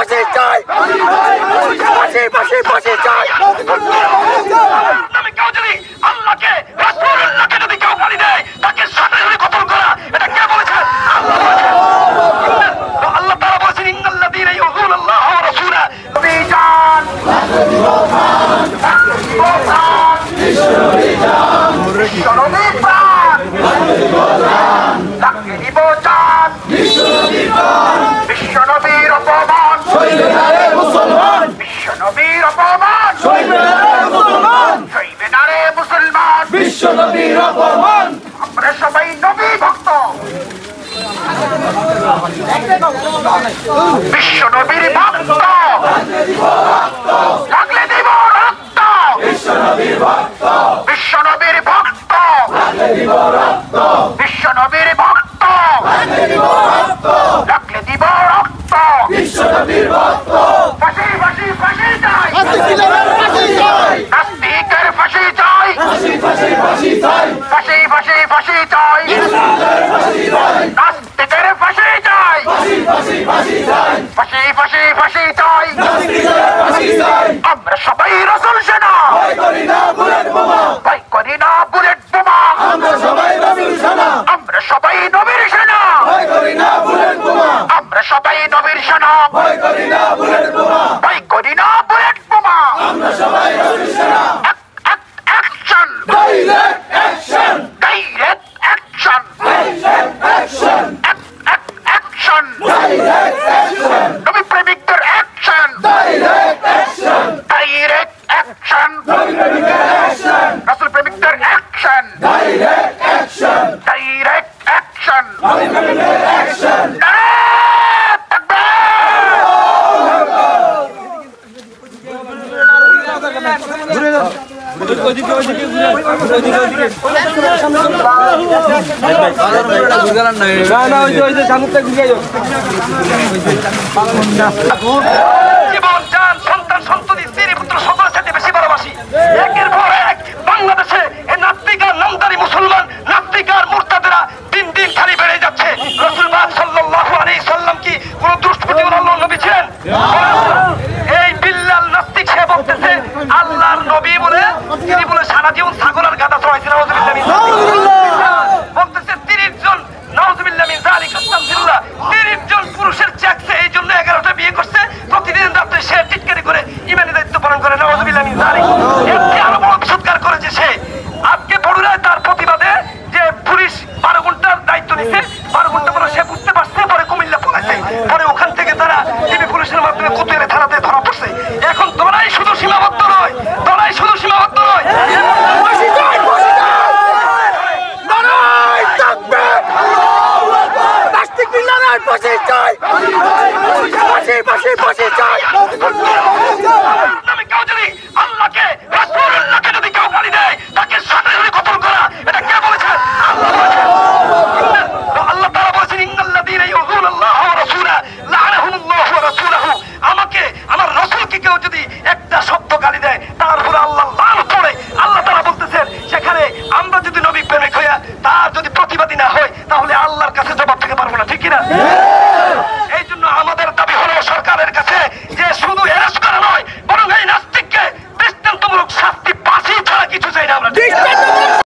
ফাঁসি চাই, ফাঁসি ফাঁসি চাই। কেউ যদি আল্লাহকে রাসূলুল্লাহকে যদি কেউ গালি দেয় তাকে সাথে সাথে কতল করা, এটা কে বলেছে? আল্লাহ তাআলা বলেছেন ইন্নাল্লাযীনা ইউযুনাল্লাহা ওয়া রাসূলাহু বিজান বিশ্বনবী প্রাণ তাকে দিব জান, বিশ্বনবীর অপমান সইবে না রে মুসলমান, বিশ্বনবীর অপমান সইবে না রে মুসলমান, সইবে না রে মুসলমান, বিশ্বনবীর অপমান। আমরা সবাই নবী ভক্ত, বিশ্বনবীর ভক্ত, লাগলে দিব রক্ত, বিশ্বনবীর ভক্ত, বিশ্বনবীর ভক্ত, লাগলে দিব রক্ত, বিশ্বনবীর ভক্ত, লাগলে দিব রক্ত, লাগলে দিব রক্ত, বিশ্বনবীর ভক্ত। ফাঁসি ফাঁসি ফাঁসি চাই, নাস্তিকের ফাঁসি চাই, ফাঁসি ফাঁসি ফাঁসি চাই, ফাঁসি ফাঁসি ফাঁসি চাই, নাস্তিকের ফাঁসি চাই, ফাঁসি ফাঁসি ফাঁসি চাই, ফাঁসি ফাঁসি ফাঁসি চাই, নাস্তিকের ফাঁসি চাই। আমরা সবাই রাসূল সেনা, ভয় করি না বুলেট বোমা, ভয় করি না বুলেট বোমা, আমরা সবাই রাসূল সেনা, আমরা সবাই নবীর সেনা, ভয় করি না বুলেট বোমা, আমরা সবাই নবীর সেনা, ভয় করি না বুলেট বোমা, ভয় করি না বুলেট বোমা, আমরা সবাই রাসূল সেনা। Action, direct action, direct action, direct action, action, direct action, নবী প্রেমিকদের action, direct action, direct action, নবী প্রেমিকদের অ্যাকশন, রাসূল প্রেমিকদের action, direct action, direct action, নবী প্রেমিকদের অ্যাকশন। জীবন চান সন্তান সন্ততি স্ত্রী পুত্র সকলের সাথে বেশি ভালোবাসি। একের পর এক বাংলাদেশে এই নাস্তিক আর নামদারি মুসলমান, নাস্তিক আর মুরতাদেরা দিন দিন খালি বেড়ে যাচ্ছে। রাসূল পাক সাল্লাল্লাহু আলাইহি সাল্লাম কি কোন দুষ্প্রতি আল্লাহর নবী ছিলেন? এই বিল্লাল নাস্তিক সে বলতেছে আল্লাহর নবী বলে, তিনি বলে সারা জীবন ছাগল আর গাধা চড়াইছিলেন।